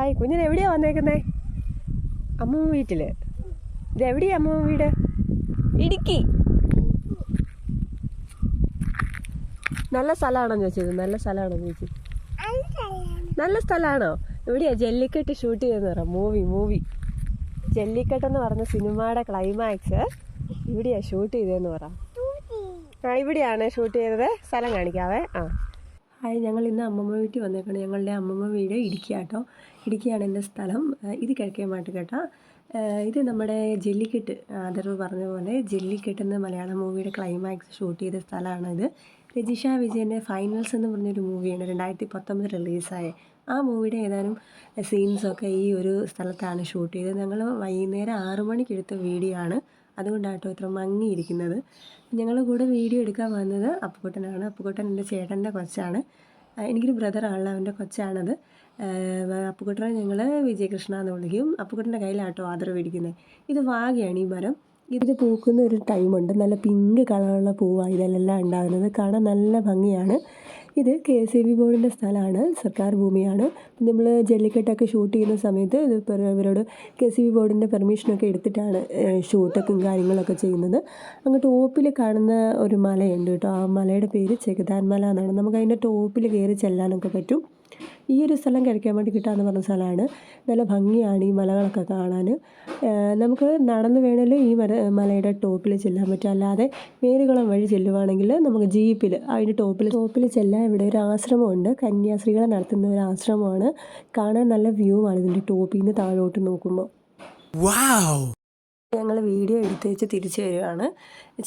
Hi. കുഞ്ഞിന് എവിടെയാണ് വന്നേക്കുന്നേ? അമ്മൂമ്മ വീട്ടിൽ. ഇത് എവിടെയാണ് അമ്മൂമ്മ വീട്? ഇടുക്കി. നല്ല സ്ഥലമാണോ ചോദിച്ചത്? നല്ല സ്ഥലമാണോ ചോദിച്ചു? നല്ല സ്ഥലമാണോ? എവിടെയാ ജല്ലിക്കെട്ട് ഷൂട്ട് ചെയ്തെന്ന് പറ. മൂവി ജല്ലിക്കെട്ടെന്ന് പറഞ്ഞ സിനിമയുടെ ക്ലൈമാക്സ് ഇവിടെയാ ഷൂട്ട് ചെയ്തതെന്ന് പറ. ഇവിടെയാണ് ഷൂട്ട് ചെയ്തത്. സ്ഥലം കാണിക്കാവേ. ഹായ്, ഞങ്ങൾ ഇന്ന് അമ്മമ്മ വീട്ടിൽ വന്നേക്കണം. ഞങ്ങളുടെ അമ്മമ്മ വീട് ഇടുക്കിയാട്ടോ. ഇടുക്കിയാണ് എൻ്റെ സ്ഥലം. ഇത് കിഴക്കേമാട്ട് കേട്ടോ. ഇത് നമ്മുടെ ജല്ലിക്കെട്ട്, ആദർവ് പറഞ്ഞ പോലെ ജല്ലിക്കെട്ടെന്ന് മലയാളം മൂവിയുടെ ക്ലൈമാക്സ് ഷൂട്ട് ചെയ്ത സ്ഥലമാണിത്. രജിഷ വിജയൻ്റെ ഫൈനൽസ് എന്ന് പറഞ്ഞൊരു മൂവിയാണ് 2019 റിലീസായ. ആ മൂവിയുടെ ഏതാനും സീൻസൊക്കെ ഈ ഒരു സ്ഥലത്താണ് ഷൂട്ട് ചെയ്തത്. ഞങ്ങൾ വൈകുന്നേരം 6 മണിക്ക് എടുത്ത വീഡിയോ ആണ്. അതുകൊണ്ടാട്ടോ ഇത്ര മങ്ങിയിരിക്കുന്നത്. ഞങ്ങളുടെ കൂടെ വീഡിയോ എടുക്കാൻ വന്നത് അപ്പുക്കുട്ടനാണ്. അപ്പുക്കുട്ടൻ എൻ്റെ ചേട്ടൻ്റെ കൊച്ചാണ്. എനിക്കൊരു ബ്രദറാണല്ലോ, അവൻ്റെ കൊച്ചാണത്. അപ്പുക്കുട്ടനെ ഞങ്ങൾ വിജയകൃഷ്ണ എന്ന് വിളിക്കും. അപ്പുക്കുട്ടൻ്റെ കയ്യിലാട്ടോ ആദരവ് ഇരിക്കുന്നത്. ഇത് വാഗയാണ് ഈ മരം. ഇത് പൂക്കുന്ന ഒരു ടൈമുണ്ട്. നല്ല പിങ്ക് കളറുള്ള പൂവാണ് ഇതിലെല്ലാം ഉണ്ടാകുന്നത്. കാണാൻ നല്ല ഭംഗിയാണ്. ഇത് KSEB ബോർഡിൻ്റെ സ്ഥലമാണ്, സർക്കാർ ഭൂമിയാണ്. നമ്മൾ ജല്ലിക്കെട്ടൊക്കെ ഷൂട്ട് ചെയ്യുന്ന സമയത്ത് ഇത് ഇവരോട് KSEB ബോർഡിൻ്റെ പെർമിഷനൊക്കെ എടുത്തിട്ടാണ് ഷൂട്ടൊക്കെ കാര്യങ്ങളൊക്കെ ചെയ്യുന്നത്. അങ്ങ് ടോപ്പിൽ കാണുന്ന ഒരു മലയുണ്ട് കേട്ടോ. ആ മലയുടെ പേര് ചെകുതാൻ മല എന്നാണ്. നമുക്ക് അതിൻ്റെ ടോപ്പിൽ കയറി ചെല്ലാനൊക്കെ പറ്റും. ഈ ഒരു സ്ഥലം കിഴക്കേമാട്ട് കിട്ടാന്ന് പറഞ്ഞ സ്ഥലമാണ്. നല്ല ഭംഗിയാണ് ഈ മലകളൊക്കെ കാണാൻ. നമുക്ക് നടന്ന് വേണമെങ്കിൽ ഈ മലയുടെ ടോപ്പിൽ ചെല്ലാൻ പറ്റും. അല്ലാതെ മേലുകുളം വഴി ചെല്ലുവാണെങ്കിൽ നമുക്ക് ജീപ്പിൽ അതിൻ്റെ ടോപ്പിൽ ചെല്ലാൻ. ഇവിടെ ഒരു ആശ്രമമുണ്ട്, കന്യാസ്ത്രീകളെ നടത്തുന്ന ഒരു ആശ്രമമാണ്. കാണാൻ നല്ല വ്യൂ ആണ് ഇതിൻ്റെ ടോപ്പിൽ നിന്ന് താഴോട്ട് നോക്കുമ്പോൾ. ഞങ്ങൾ വീഡിയോ എടുത്ത് വെച്ച് തിരിച്ചു വരുവാണ്.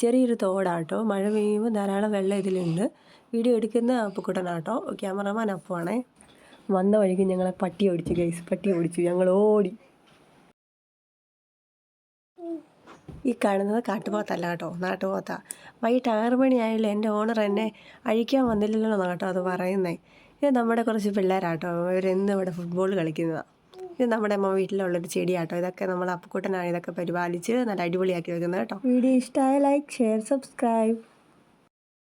ചെറിയൊരു തോടാട്ടോ. മഴ പെയ്യുമ്പോൾ ധാരാളം വെള്ളം ഇതിലുണ്ട്. വീഡിയോ എടുക്കുന്ന അപ്പുക്കുട്ടനാട്ടോ, ക്യാമറമാൻ അപ്പുവാണേ. വന്ന വഴിക്ക് ഞങ്ങളെ പട്ടി ഓടിച്ചു ഗൈസ്. പട്ടി ഓടിച്ചു, ഞങ്ങൾ ഓടി. ഈ കാണുന്നത് കാട്ടുപോത്തല്ല കേട്ടോ, നാട്ടുപോത്ത. വൈകിട്ട് 6 മണിയായാലും എൻ്റെ ഓണർ എന്നെ അഴിക്കാൻ വന്നില്ലല്ലോ കേട്ടോ അത് പറയുന്നേ. ഇത് നമ്മുടെ കുറച്ച് പിള്ളേരാട്ടോ, ഇവരെന്നും ഇവിടെ ഫുട്ബോൾ കളിക്കുന്നതാണ്. ഇത് നമ്മുടെ അമ്മ വീട്ടിലുള്ളൊരു ചെടിയാട്ടോ. ഇതൊക്കെ നമ്മൾ അപ്പുക്കുട്ടനാണ് ഇതൊക്കെ പരിപാലിച്ച് നല്ല അടിപൊളിയാക്കി വെക്കുന്നത് കേട്ടോ. വീഡിയോ ഇഷ്ടമായ ലൈക്ക്, ഷെയർ, സബ്സ്ക്രൈബ്.